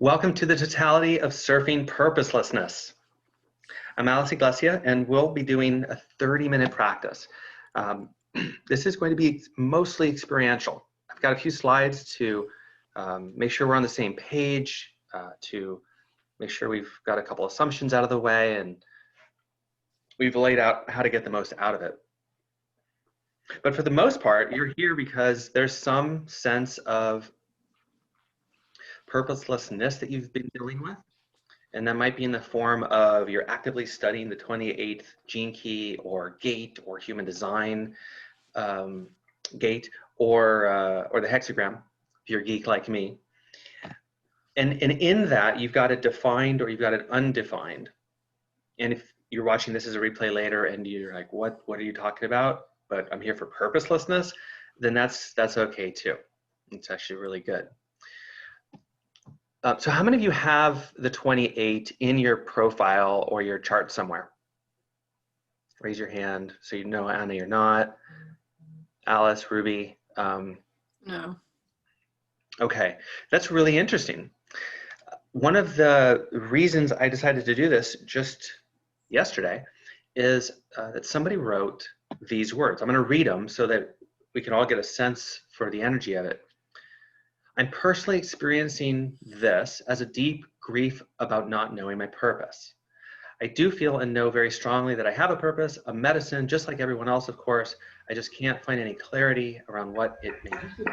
Welcome to the Totality of Surfing Purposelessness. I'm Iglesia, and we'll be doing a 30-minute practice. This is going to be mostly experiential. I've got a few slides to make sure we're on the same page, to make sure we've got a couple assumptions out of the way, and we've laid out how to get the most out of it. But for the most part, you're here because there's some sense of purposelessness that you've been dealing with. And that might be in the form of you're actively studying the 28th gene key or gate or human design gate or the hexagram, if you're a geek like me. And in that, you've got it defined or you've got it undefined. And if you're watching this as a replay later and you're like, what are you talking about? But I'm here for purposelessness, then that's okay too. It's actually really good. So how many of you have the 28 in your profile or your chart somewhere? Raise your hand so you know, Anna, you're not. Alice, Ruby? No. Okay, that's really interesting. One of the reasons I decided to do this just yesterday is that somebody wrote these words. I'm going to read them so that we can all get a sense for the energy of it. I'm personally experiencing this as a deep grief about not knowing my purpose. I do feel and know very strongly that I have a purpose, a medicine, just like everyone else, of course. I just can't find any clarity around what it may be.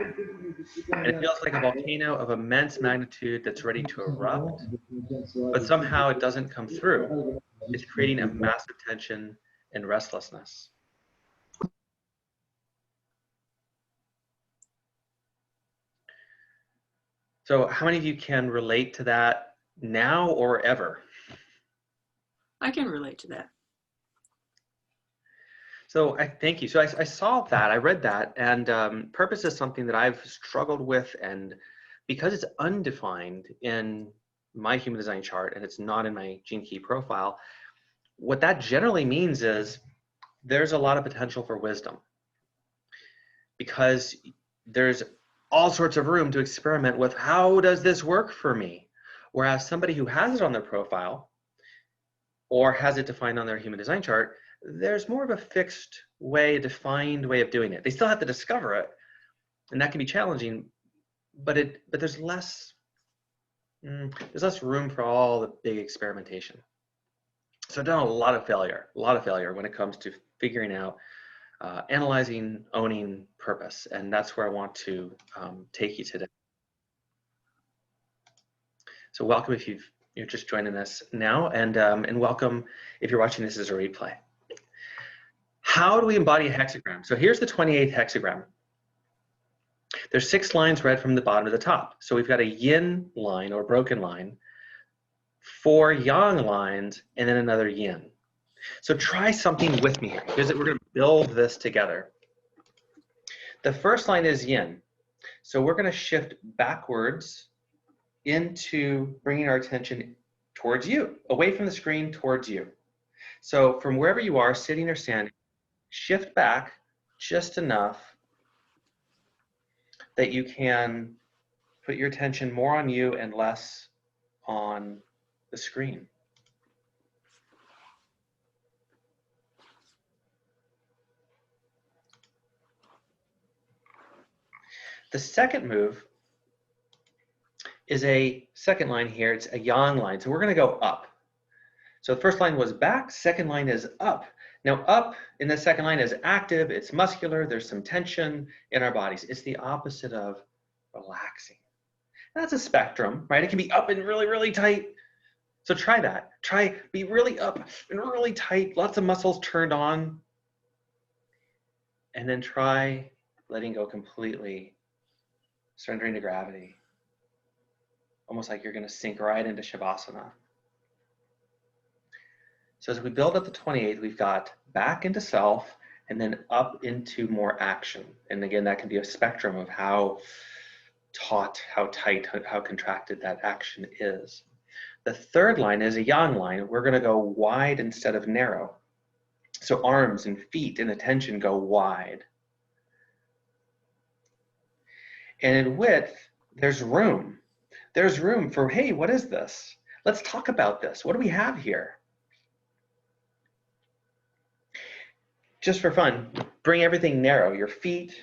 And it feels like a volcano of immense magnitude that's ready to erupt, but somehow it doesn't come through. It's creating a massive tension and restlessness. So how many of you can relate to that now or ever? I can relate to that. So thank you. So I saw that, I read that, and purpose is something that I've struggled with, and because it's undefined in my human design chart and it's not in my gene key profile, what that generally means is there's a lot of potential for wisdom because there's all sorts of room to experiment with how does this work for me? Whereas somebody who has it on their profile or has it defined on their human design chart, there's more of a fixed way, a defined way of doing it. They still have to discover it, and that can be challenging, but there's less room for all the big experimentation. So I've done a lot of failure when it comes to figuring out, analyzing, owning purpose, and that's where I want to take you today. So welcome if you're just joining us now, and welcome if you're watching this as a replay. How do we embody a hexagram? So here's the 28th hexagram. There's 6 lines read from the bottom to the top. So we've got a yin line or broken line, 4 yang lines, and then another yin. So try something with me here, because we're going to build this together. The first line is yin. So we're going to shift backwards into bringing our attention towards you, away from the screen towards you. So from wherever you are, sitting or standing, shift back just enough that you can put your attention more on you and less on the screen. The second move is a second line here. It's a yang line. So we're going to go up. So the first line was back. Second line is up. Now up in the second line is active. It's muscular. There's some tension in our bodies. It's the opposite of relaxing. That's a spectrum, right? It can be up and really, really tight. So try that. Try be really up and really tight. Lots of muscles turned on. And then try letting go completely. Surrendering to gravity. Almost like you're going to sink right into Shavasana. So as we build up the 28th, we've got back into self and then up into more action. And again, that can be a spectrum of how taut, how tight, how contracted that action is. The third line is a yang line. We're going to go wide instead of narrow. So arms and feet and attention go wide. And in width, there's room. There's room for, hey, what is this? Let's talk about this. What do we have here? Just for fun, bring everything narrow, your feet,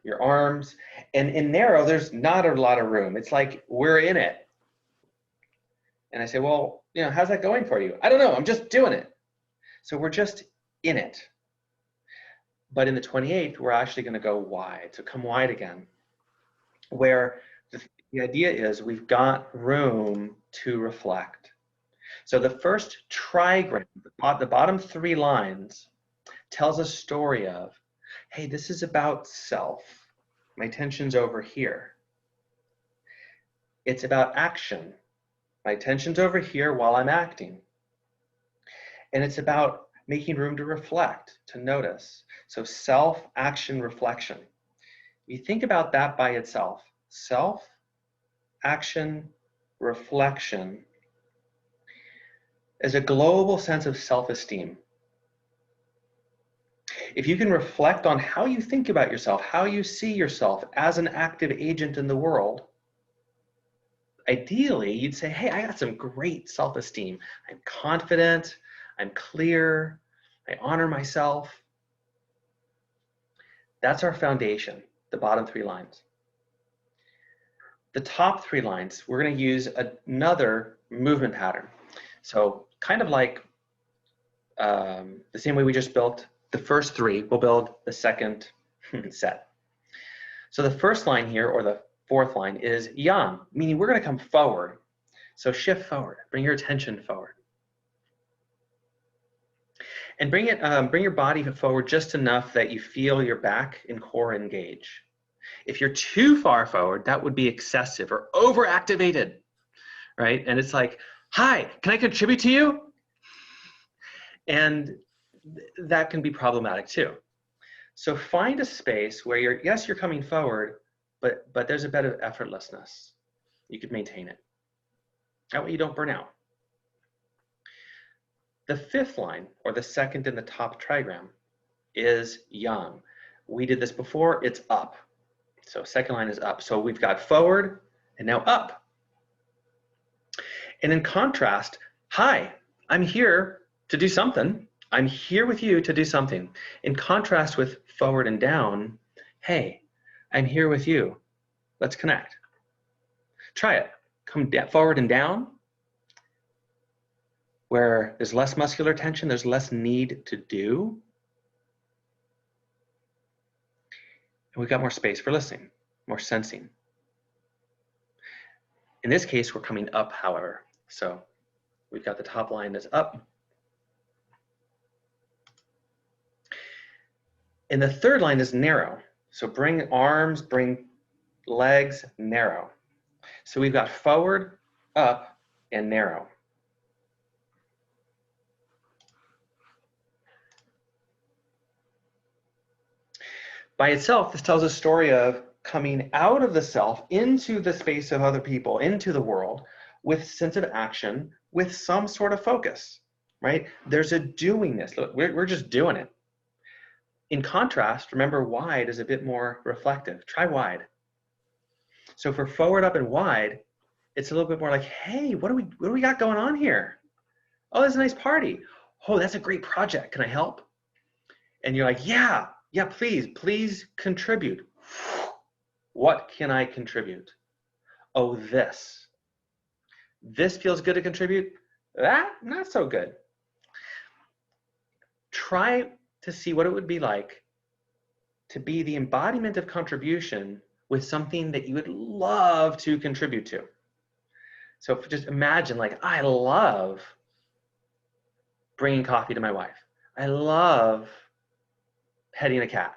your arms, and in narrow, there's not a lot of room. It's like we're in it. And I say, well, how's that going for you? I don't know, I'm just doing it. So we're just in it. But in the 28th, we're actually going to go wide, so come wide again, where the idea is we've got room to reflect. So the first trigram, the bottom 3 lines, tells a story of, hey, this is about self. My attention's over here. It's about action. My attention's over here while I'm acting. And it's about making room to reflect, to notice. So self, action, reflection. You think about that by itself. Self, action, reflection is a global sense of self-esteem. If you can reflect on how you think about yourself, how you see yourself as an active agent in the world, ideally, you'd say, hey, I got some great self-esteem. I'm confident, I'm clear, I honor myself. That's our foundation, the bottom 3 lines. The top 3 lines, we're going to use another movement pattern. So kind of like the same way we just built the first 3, we'll build the second set. So the first line here, or the 4th line, is yang, meaning we're going to come forward. So shift forward, bring your attention forward. And bring your body forward just enough that you feel your back and core engage. If you're too far forward, that would be excessive or overactivated, right? And it's like, hi, can I contribute to you? And that can be problematic too. So find a space where you're coming forward, but there's a bit of effortlessness. You could maintain it. That way you don't burn out. The 5th line, or the second in the top trigram, is yang. We did this before, it's up. So second line is up. So we've got forward and now up. And in contrast, hi, I'm here to do something. I'm here with you to do something. In contrast with forward and down, hey, I'm here with you. Let's connect. Try it. Come forward and down. Where there's less muscular tension, there's less need to do. And we've got more space for listening, more sensing. In this case, we're coming up, however. So we've got the top line that's up. And the 3rd line is narrow. So bring arms, bring legs, narrow. So we've got forward, up, and narrow. By itself, this tells a story of coming out of the self into the space of other people, into the world, with sense of action, with some sort of focus, right? There's a doingness. Look, we're just doing it. In contrast, remember, wide is a bit more reflective. Try wide. So for forward, up, and wide, it's a little bit more like, hey, what do we got going on here? Oh, that's a nice party. Oh, that's a great project. Can I help? And you're like, yeah, please contribute. What can I contribute? Oh, this. This feels good to contribute. That, not so good. Try to see what it would be like to be the embodiment of contribution with something that you would love to contribute to. So just imagine, like, I love bringing coffee to my wife. I love petting a cat.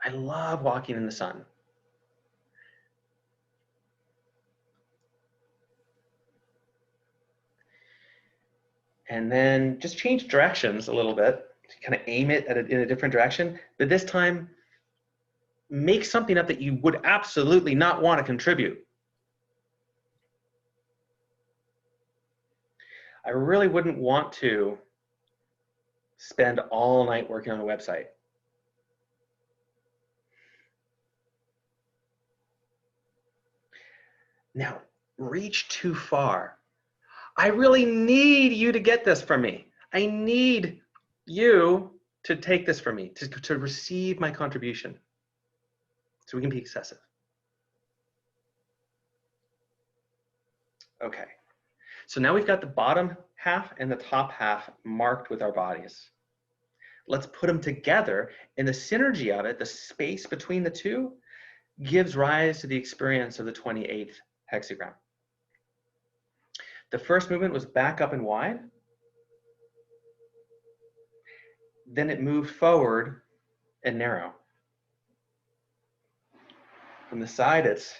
I love walking in the sun. And then just change directions a little bit, kind of aim it in a different direction, but this time make something up that you would absolutely not want to contribute. I really wouldn't want to spend all night working on a website. Now, reach too far. I really need you to get this from me. I need you to take this from me, to receive my contribution. So we can be excessive. Okay. So now we've got the bottom half and the top half marked with our bodies. Let's put them together, and the synergy of it, the space between the two, gives rise to the experience of the 28th hexagram. The first movement was back up and wide. Then it moved forward and narrow. From the side, it's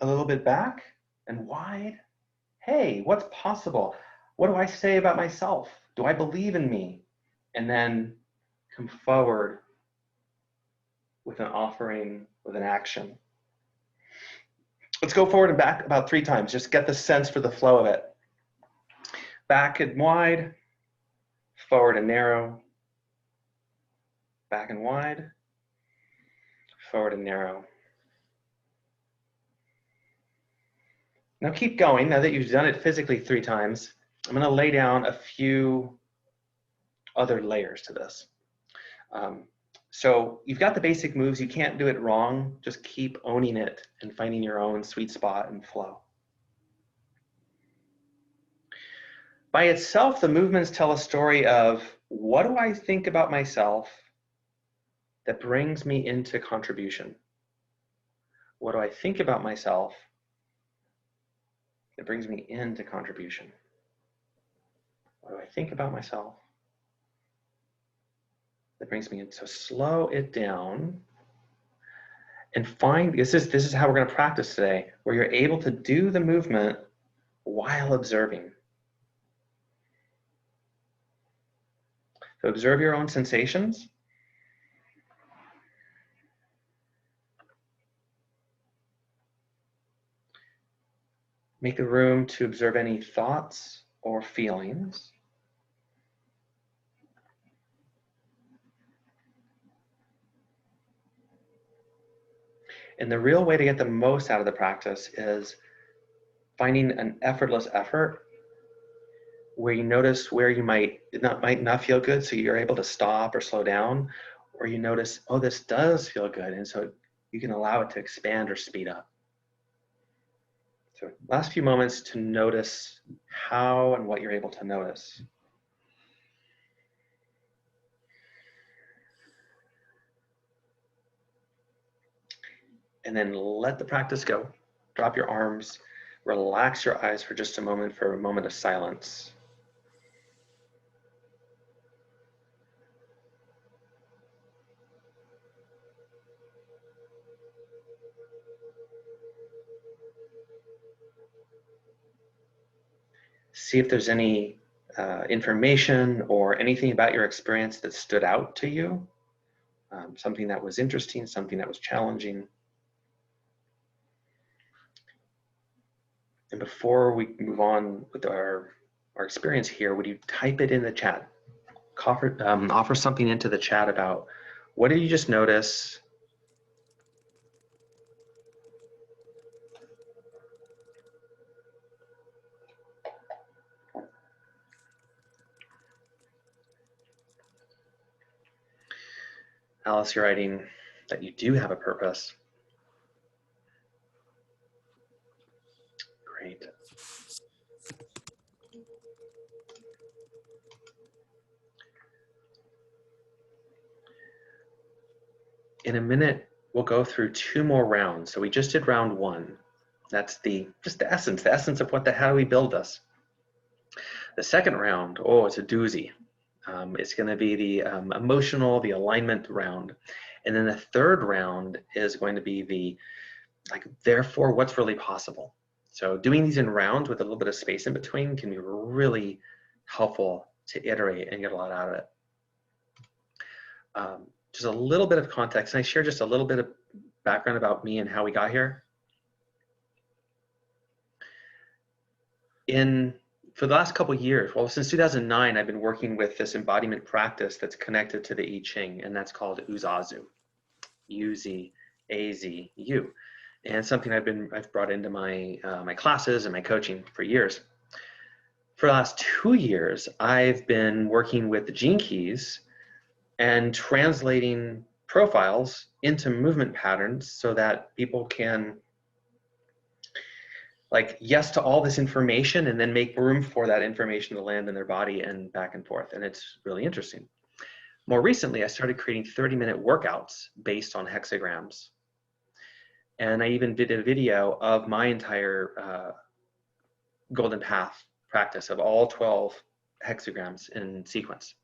a little bit back and wide. Hey, what's possible? What do I say about myself? Do I believe in me? And then come forward with an offering, with an action. Let's go forward and back about 3 times. Just get the sense for the flow of it. Back and wide, forward and narrow, back and wide, forward and narrow. Now keep going. Now that you've done it physically 3 times, I'm going to lay down a few other layers to this. So you've got the basic moves. You can't do it wrong. Just keep owning it and finding your own sweet spot and flow. By itself, the movements tell a story of, what do I think about myself that brings me into contribution? What do I think about myself that brings me into contribution? What do I think about myself that brings me in? So slow it down and find, this is how we're going to practice today, where you're able to do the movement while observing. So observe your own sensations. Make a room to observe any thoughts or feelings. And the real way to get the most out of the practice is finding an effortless effort where you notice where you might not feel good, so you're able to stop or slow down, or you notice, oh, this does feel good, and so you can allow it to expand or speed up. So last few moments to notice how and what you're able to notice. And then let the practice go. Drop your arms, relax your eyes for just a moment, for a moment of silence. See if there's any information or anything about your experience that stood out to you, something that was interesting, something that was challenging. And before we move on with our experience here, would you type it in the chat? Offer something into the chat about, what did you just notice? Alice, you're writing that you do have a purpose. Great. In a minute, we'll go through 2 more rounds. So we just did round 1. That's just the essence of how do we build this. The second round, oh, it's a doozy. It's going to be the emotional, the alignment round. And then the third round is going to be the, therefore, what's really possible. So doing these in rounds with a little bit of space in between can be really helpful to iterate and get a lot out of it. Just a little bit of context. Can I share just a little bit of background about me and how we got here? For the last couple of years, well, since 2009, I've been working with this embodiment practice that's connected to the I Ching, and that's called Uzazu, U-Z-A-Z-U. and something I've brought into my my classes and my coaching for years. For the last 2 years, I've been working with the gene keys and translating profiles into movement patterns so that people can like yes to all this information and then make room for that information to land in their body and back and forth. And it's really interesting. More recently, I started creating 30-minute workouts based on hexagrams. And I even did a video of my entire golden path practice of all 12 hexagrams in sequence.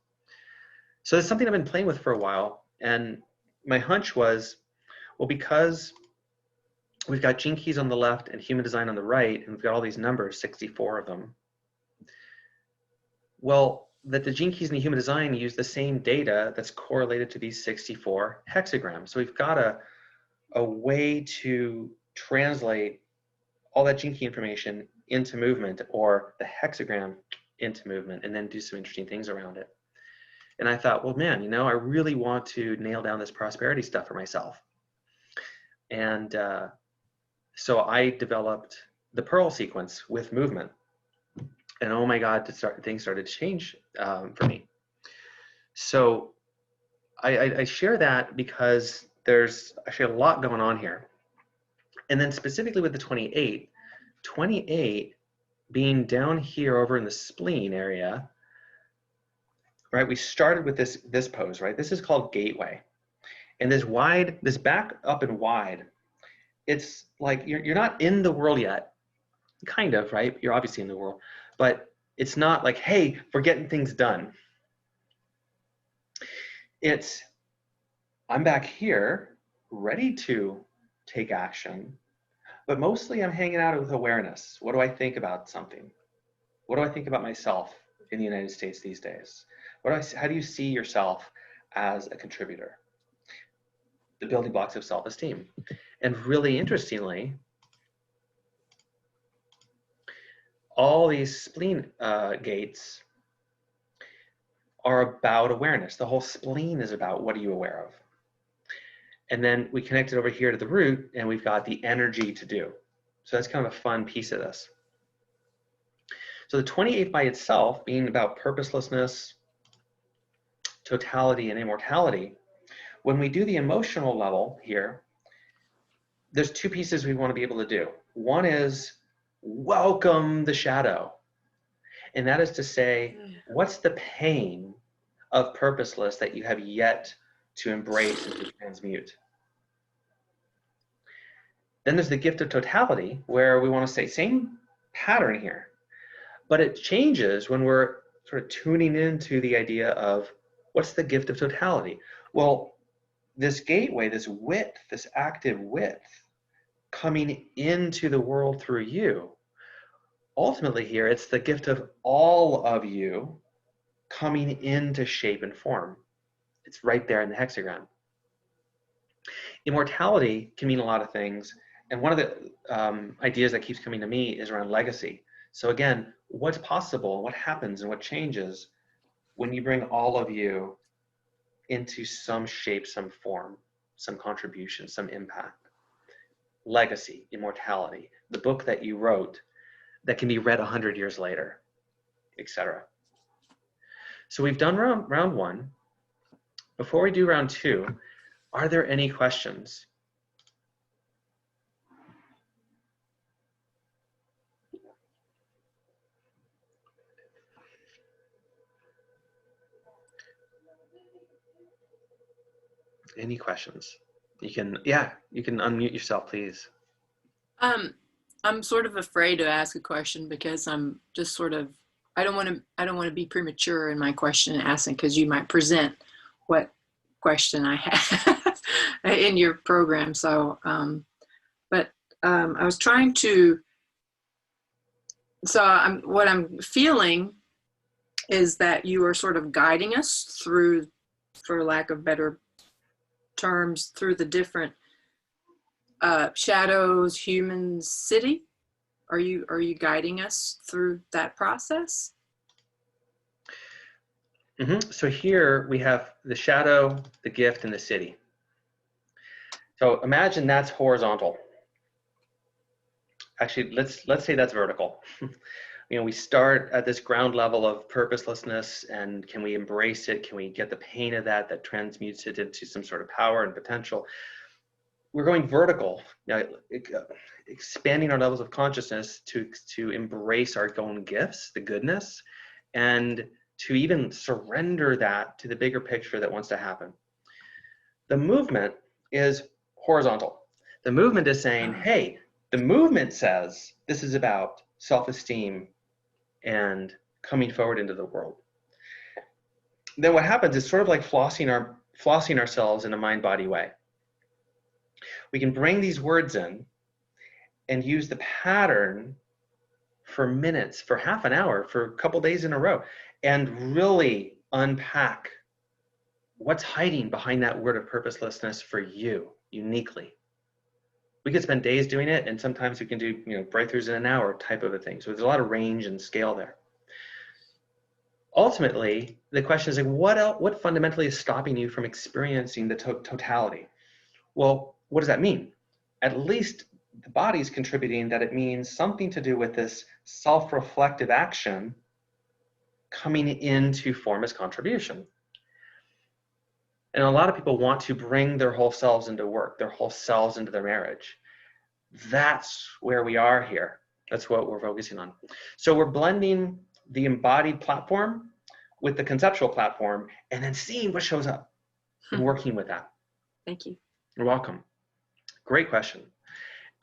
So it's something I've been playing with for a while. And my hunch was, well, because we've got gene keys on the left and human design on the right, and we've got all these numbers, 64 of them. Well, that the gene keys and the human design use the same data that's correlated to these 64 hexagrams. So we've got a way to translate all that gene key information into movement, or the hexagram into movement, and then do some interesting things around it. And I thought, well, man, you know, I really want to nail down this prosperity stuff for myself. And so I developed the Pearl sequence with movement. And oh my God, things started to change for me. So I share that because there's actually a lot going on here. And then specifically with the 28 being down here over in the spleen area, right? We started with this pose, right? This is called gateway. And this back up and wide, it's like you're not in the world yet, kind of, right? You're obviously in the world, but it's not like, hey, we're getting things done. It's, I'm back here, ready to take action, but mostly I'm hanging out with awareness. What do I think about something? What do I think about myself in the United States these days? How do you see yourself as a contributor? The building blocks of self-esteem. And really interestingly, all these spleen gates are about awareness. The whole spleen is about what are you aware of? And then we connect it over here to the root, and we've got the energy to do. So that's kind of a fun piece of this. So the 28 by itself, being about purposelessness, totality, and immortality, when we do the emotional level here, there's two pieces we want to be able to do. One is welcome the shadow. And that is to say, what's the pain of purposeless that you have yet to embrace and to transmute? Then there's the gift of totality, where we want to say, same pattern here, but it changes when we're sort of tuning into the idea of what's the gift of totality? Well, this gateway, this width, this active width coming into the world through you, ultimately here, it's the gift of all of you coming into shape and form. It's right there in the hexagram. Immortality can mean a lot of things. And one of the ideas that keeps coming to me is around legacy. So again, what's possible, what happens, and what changes when you bring all of you into some shape, some form, some contribution, some impact. Legacy, immortality, the book that you wrote that can be read 100 years later, etc. So we've done round one. Before we do round two, are there any questions? Any questions? You can unmute yourself, please. I'm sort of afraid to ask a question because I'm just sort of, I don't want to be premature in my question and asking, because you might present what question I have in your program. So, but I was trying to, so what I'm feeling is that you are sort of guiding us through, for lack of better terms, through the different shadows, humans, city. Are you guiding us through that process? Mm-hmm. So here we have the shadow, the gift, and the city. So imagine that's horizontal. actually, let's say that's vertical. We start at this ground level of purposelessness, and can we embrace it? Can we get the pain of that transmutes it into some sort of power and potential? We're going vertical, expanding our levels of consciousness to embrace our own gifts, the goodness, and to even surrender that to the bigger picture that wants to happen. The movement is horizontal. The movement is saying, hey, the movement says this is about self-esteem and coming forward into the world. Then what happens is sort of like flossing ourselves in a mind-body way. We can bring these words in and use the pattern for minutes, for half an hour, for a couple days in a row, and really unpack what's hiding behind that word of purposelessness for you uniquely. We could spend days doing it, and sometimes we can do breakthroughs in an hour type of a thing. So there's a lot of range and scale there. Ultimately, the question is like, what fundamentally is stopping you from experiencing the totality? Well, what does that mean? At least the body's contributing that it means something to do with this self-reflective action coming into form as contribution. And a lot of people want to bring their whole selves into work, their whole selves into their marriage. That's where we are here. That's what we're focusing on. So we're blending the embodied platform with the conceptual platform and then seeing what shows up and working with that. Thank you. You're welcome. Great question.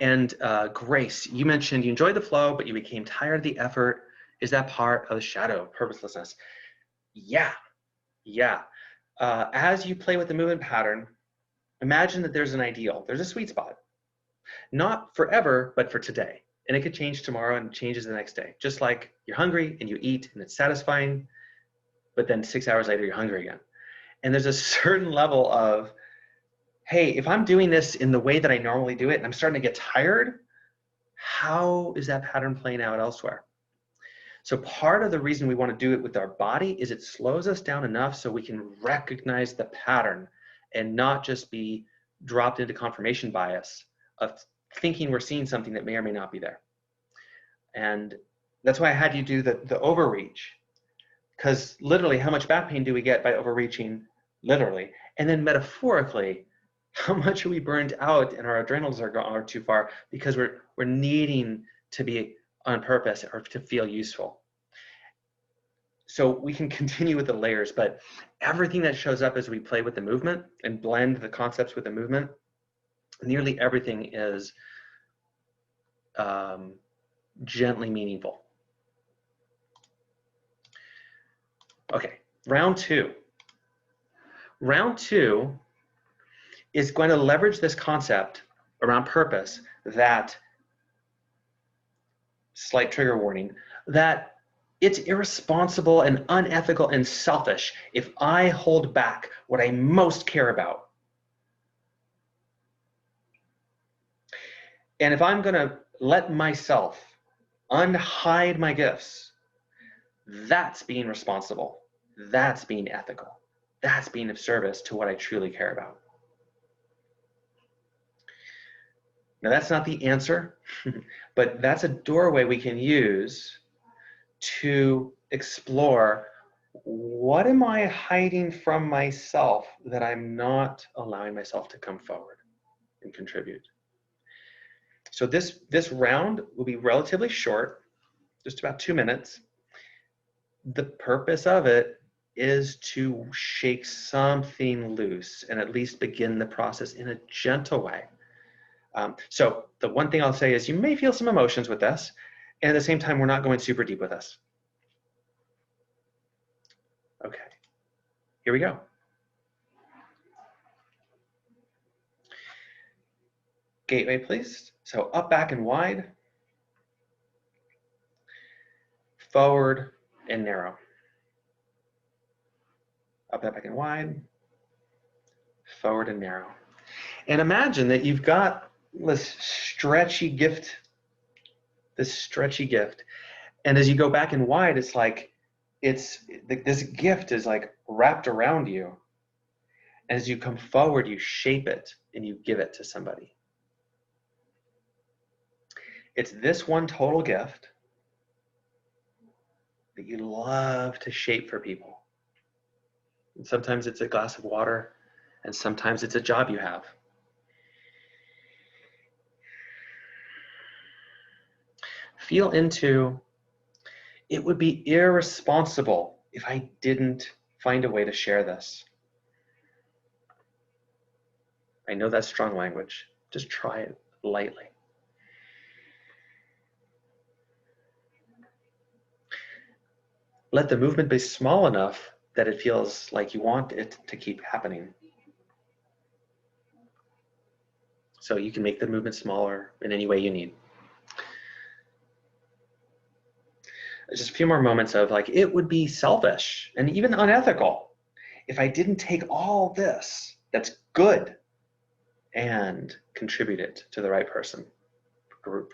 And Grace, you mentioned you enjoyed the flow, but you became tired of the effort. Is that part of the shadow of purposelessness? Yeah. As you play with the movement pattern, imagine that there's an ideal. There's a sweet spot. Not forever, but for today. And it could change tomorrow and changes the next day. Just like you're hungry and you eat and it's satisfying, but then 6 hours later you're hungry again. And there's a certain level of, hey, if I'm doing this in the way that I normally do it and I'm starting to get tired, how is that pattern playing out elsewhere? So part of the reason we want to do it with our body is it slows us down enough so we can recognize the pattern and not just be dropped into confirmation bias of thinking we're seeing something that may or may not be there. And that's why I had you do the overreach, because literally how much back pain do we get by overreaching, literally, and then metaphorically, how much are we burned out and our adrenals are too far because we're needing to be on purpose or to feel useful. So we can continue with the layers, but everything that shows up as we play with the movement and blend the concepts with the movement, nearly everything is gently meaningful. Okay, round two. Round two is going to leverage this concept around purpose, that slight trigger warning, that it's irresponsible and unethical and selfish if I hold back what I most care about. And if I'm going to let myself unhide my gifts, that's being responsible. That's being ethical. That's being of service to what I truly care about. Now, that's not the answer, but that's a doorway we can use to explore, what am I hiding from myself that I'm not allowing myself to come forward and contribute? So this round will be relatively short, just about 2 minutes. The purpose of it is to shake something loose and at least begin the process in a gentle way. So the one thing I'll say is you may feel some emotions with this, and at the same time, we're not going super deep with this. Okay, here we go. Gateway, please. So up, back, and wide. Forward and narrow. Up, back, and wide. Forward and narrow. And imagine that you've got this stretchy gift. And as you go back and wide, it's like, this gift is like wrapped around you. As you come forward, you shape it and you give it to somebody. It's this one total gift that you love to shape for people. And sometimes it's a glass of water, and sometimes it's a job you have. Feel into, it would be irresponsible if I didn't find a way to share this. I know that's strong language. Just try it lightly. Let the movement be small enough that it feels like you want it to keep happening. So you can make the movement smaller in any way you need. Just a few more moments of like, it would be selfish and even unethical if I didn't take all this that's good and contribute it to the right person, group,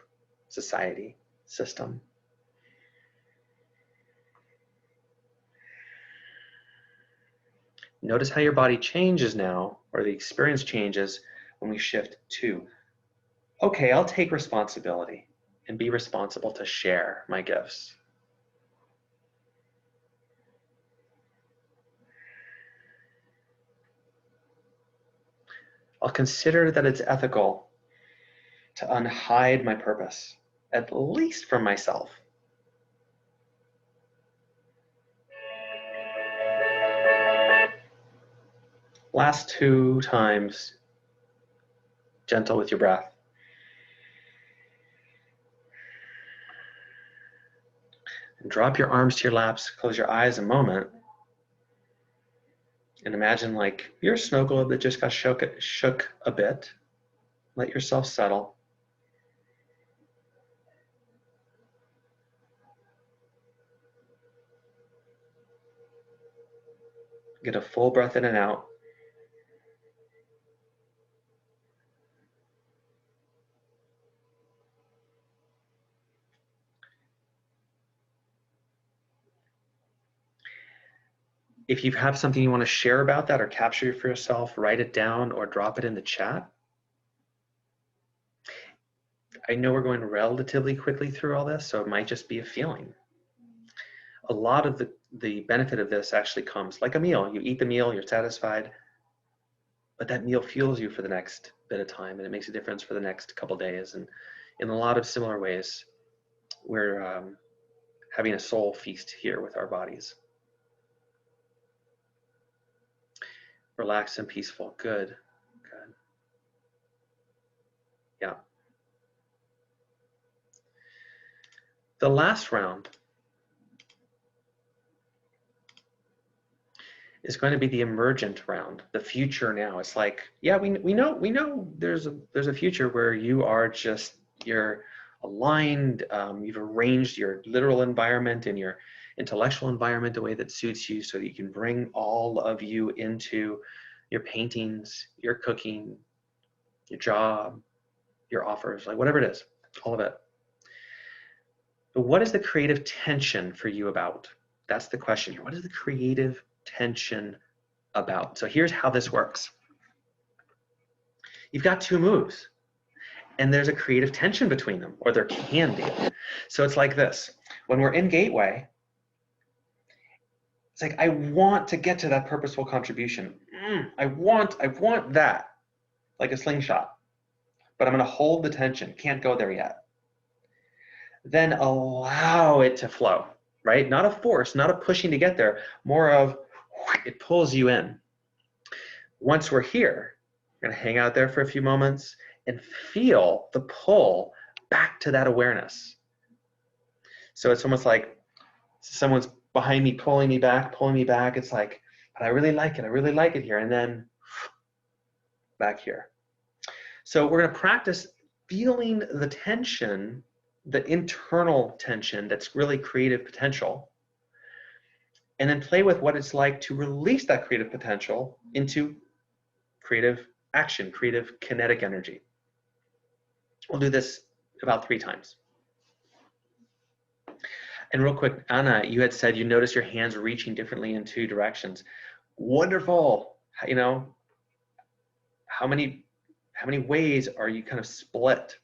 society, system. Notice how your body changes now, or the experience changes when we shift to, okay, I'll take responsibility and be responsible to share my gifts. I'll consider that it's ethical to unhide my purpose, at least from myself. Last 2 times, gentle with your breath. And drop your arms to your laps, close your eyes a moment, and imagine like you're a snow globe that just got shook a bit. Let yourself settle. Get a full breath in and out. If you have something you want to share about that or capture for yourself, write it down or drop it in the chat. I know we're going relatively quickly through all this, so it might just be a feeling. A lot of the benefit of this actually comes like a meal. You eat the meal, you're satisfied, but that meal fuels you for the next bit of time, and it makes a difference for the next couple days. And in a lot of similar ways, we're having a soul feast here with our bodies. Relaxed and peaceful. Good. Good. Yeah. The last round is going to be the emergent round, the future now. It's like, yeah, we know there's a future where you are just, you're aligned, you've arranged your literal environment and your intellectual environment the way that suits you so that you can bring all of you into your paintings, your cooking, your job, your offers, like whatever it is, all of it. But what is the creative tension for you about? That's the question here. What is the creative tension about? So here's how this works. You've got 2 moves and there's a creative tension between them, or there can be. So it's like this. When we're in gateway, it's like, I want to get to that purposeful contribution. I want that, like a slingshot, but I'm going to hold the tension. Can't go there yet. Then allow it to flow, right? Not a force, not a pushing to get there, more of it pulls you in. Once we're here, we're going to hang out there for a few moments and feel the pull back to that awareness. So it's almost like someone's behind me, pulling me back. It's like, but I really like it here. And then back here. So we're going to practice feeling the tension, the internal tension that's really creative potential, and then play with what it's like to release that creative potential into creative action, creative kinetic energy. We'll do this about 3 times. And real quick, Anna, you had said you noticed your hands reaching differently in 2 directions. Wonderful. You know, how many ways are you kind of split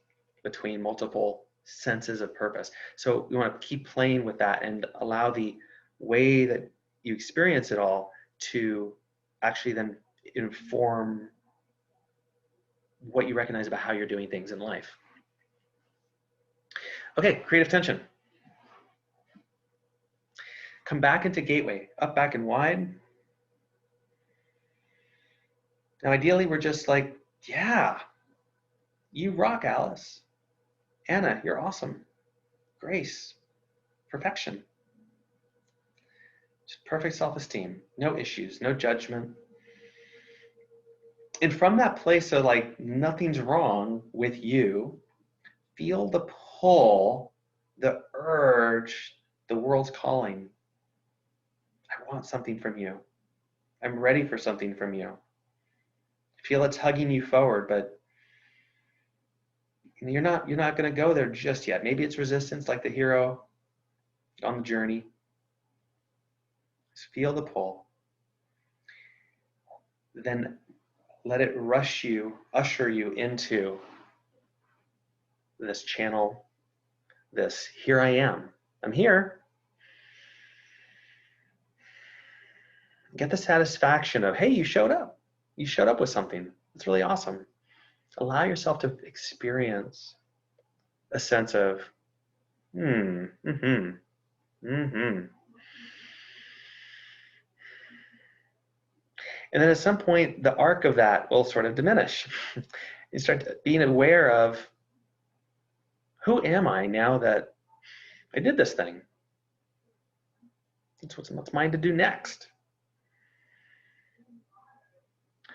between multiple senses of purpose. So you want to keep playing with that and allow the way that you experience it all to actually then inform what you recognize about how you're doing things in life. Okay, creative tension. Come back into gateway, up, back, and wide. Now, ideally, we're just like, yeah, you rock, Alice. Anna, you're awesome. Grace, perfection. Just perfect self-esteem, no issues, no judgment. And from that place of like, nothing's wrong with you, feel the pull, the urge, the world's calling. I want something from you. I'm ready for something from you. Feel it's hugging you forward, but you're not going to go there just yet. Maybe it's resistance, like the hero on the journey. Just feel the pull. Then let it usher you into this channel, this here I am. I'm here. Get the satisfaction of, hey, you showed up. You showed up with something. It's really awesome. Allow yourself to experience a sense of, And then at some point, the arc of that will sort of diminish. You start being aware of, who am I now that I did this thing? That's what's mine to do next.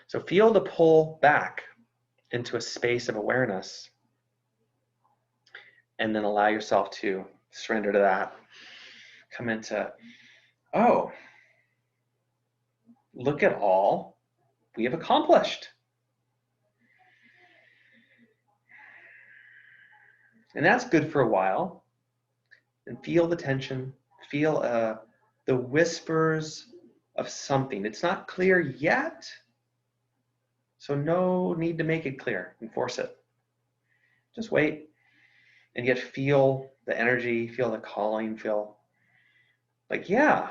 So feel the pull back into a space of awareness, and then allow yourself to surrender to that. Come into, oh, look at all we have accomplished. And that's good for a while. And feel the tension, feel the whispers of something. It's not clear yet, so no need to make it clear and force it. Just wait, and yet feel the energy, feel the calling, feel like, yeah,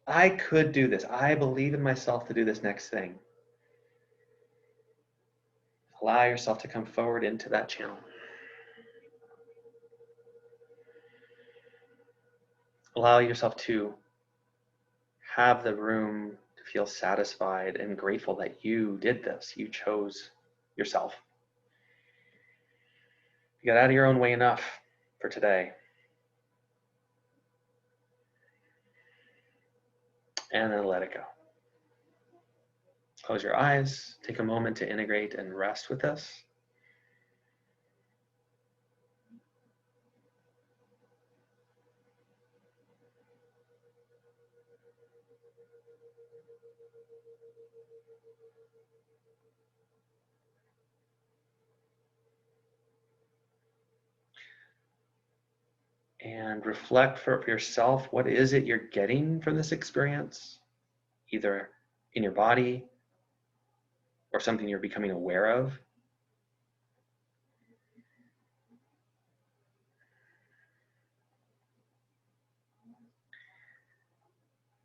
I could do this. I believe in myself to do this next thing. Allow yourself to come forward into that channel. Allow yourself to have the room to feel satisfied and grateful that you did this. You chose yourself. You got out of your own way enough for today. And then let it go. Close your eyes. Take a moment to integrate and rest with this. And reflect for yourself, what is it you're getting from this experience, either in your body or something you're becoming aware of.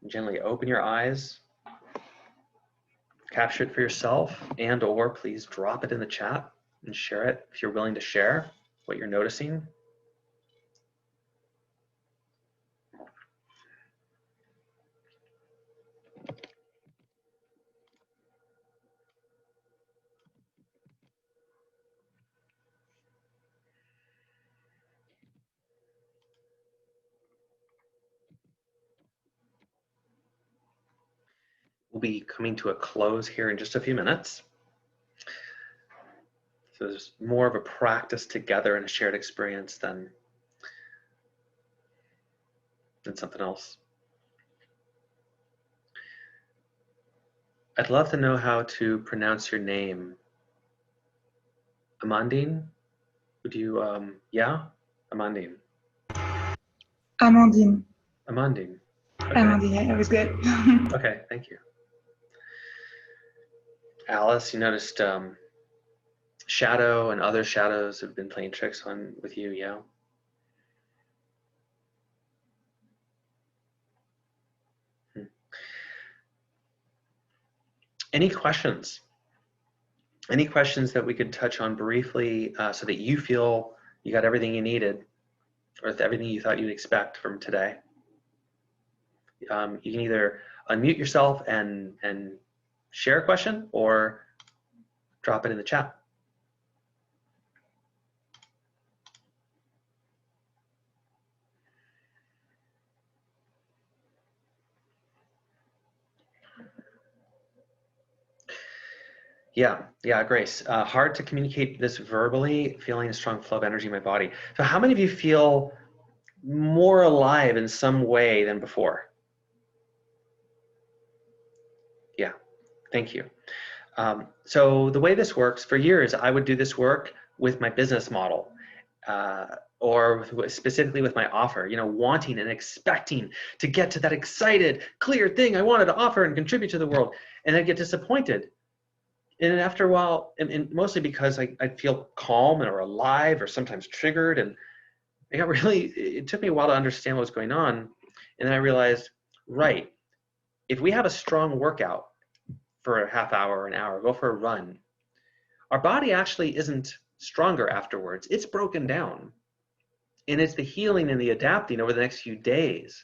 Gently open your eyes, capture it for yourself, and or please drop it in the chat and share it if you're willing to share what you're noticing. We'll be coming to a close here in just a few minutes. So there's more of a practice together and a shared experience than something else. I'd love to know how to pronounce your name. Amandine? Would you, yeah? Amandine. Amandine. Amandine. Okay. Amandine, that was good. Okay, thank you. Alice, you noticed Shadow and other shadows have been playing tricks with you, yeah? Any questions? Any questions that we could touch on briefly so that you feel you got everything you needed, or everything you thought you'd expect from today? You can either unmute yourself and share a question, or drop it in the chat. Yeah, Grace. Hard to communicate this verbally, feeling a strong flow of energy in my body. So how many of you feel more alive in some way than before? Yeah, thank you. So the way this works, for years, I would do this work with my business model, or specifically with my offer, wanting and expecting to get to that excited, clear thing I wanted to offer and contribute to the world, and I'd get disappointed. And after a while, and mostly because I'd feel calm or alive or sometimes triggered, and it took me a while to understand what was going on. And then I realized, right, if we have a strong workout for a half hour or an hour, go for a run, our body actually isn't stronger afterwards. It's broken down. And it's the healing and the adapting over the next few days.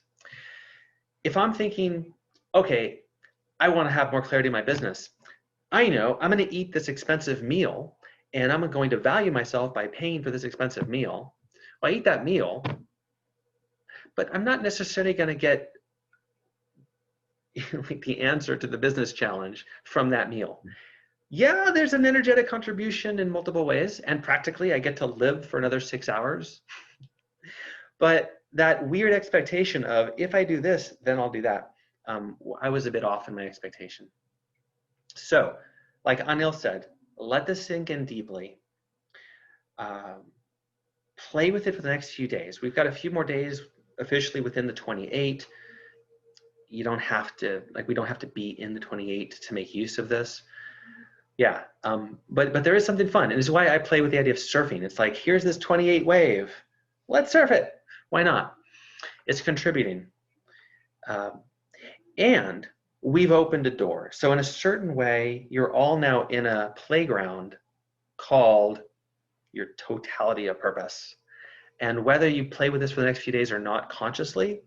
If I'm thinking, okay, I want to have more clarity in my business, I know I'm going to eat this expensive meal, and I'm going to value myself by paying for this expensive meal. Well, I eat that meal, but I'm not necessarily going to get like the answer to the business challenge from that meal. Yeah, there's an energetic contribution in multiple ways, and practically I get to live for another 6 hours. But that weird expectation of, if I do this, then I'll do that, I was a bit off in my expectation. So, like Anil said, let this sink in deeply. Play with it for the next few days. We've got a few more days officially within the 28. You don't have to, we don't have to be in the 28 to make use of this. Yeah, but there is something fun, and this is why I play with the idea of surfing. It's like, here's this 28 wave. Let's surf it. Why not? It's contributing. And we've opened a door. So in a certain way, you're all now in a playground called your totality of purpose. And whether you play with this for the next few days or not consciously,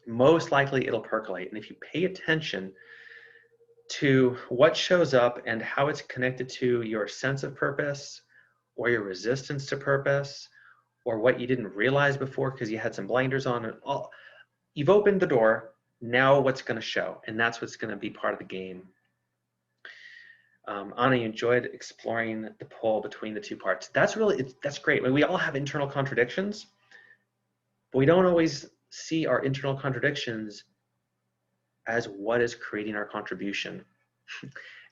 most likely it'll percolate. And if you pay attention to what shows up and how it's connected to your sense of purpose, or your resistance to purpose, or what you didn't realize before because you had some blinders on, and all, you've opened the door. Now what's going to show, and that's what's going to be part of the game. Anna, you enjoyed exploring the pull between the two parts. That's great. We all have internal contradictions, but we don't always see our internal contradictions as what is creating our contribution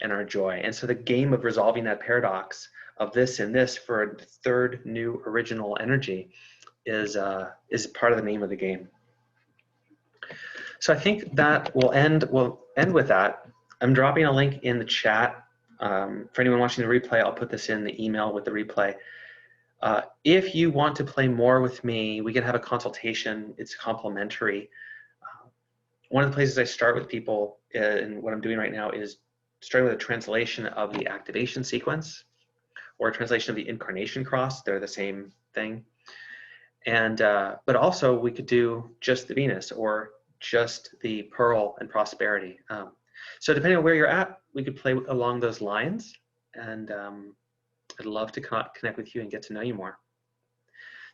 and our joy. And so the game of resolving that paradox of this and this for a third new original energy is part of the name of the game. So I think that we'll end with that. I'm dropping a link in the chat. For anyone watching the replay, I'll put this in the email with the replay. If you want to play more with me, we can have a consultation. It's complimentary. One of the places I start with people, and what I'm doing right now, is starting with a translation of the activation sequence, or a translation of the incarnation cross. They're the same thing. And but also we could do just the Venus, or just the Pearl and Prosperity. So depending on where you're at, we could play along those lines. And I'd love to connect with you and get to know you more.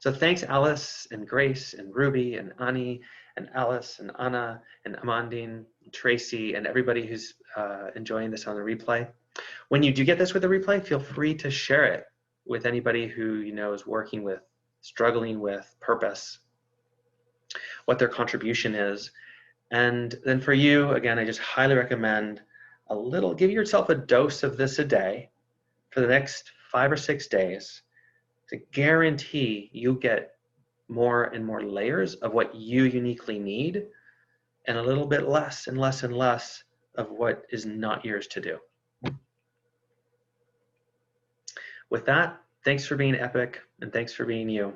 So thanks, Alice and Grace and Ruby and Ani and Alice and Anna and Amandine, and Tracy, and everybody who's enjoying this on the replay. When you do get this with the replay, feel free to share it with anybody who you know is working with, struggling with purpose, what their contribution is. And then for you, again, I just highly recommend give yourself a dose of this a day for the next 5 or 6 days to guarantee you get more and more layers of what you uniquely need, and a little bit less and less and less of what is not yours to do. With that, thanks for being epic, and thanks for being you.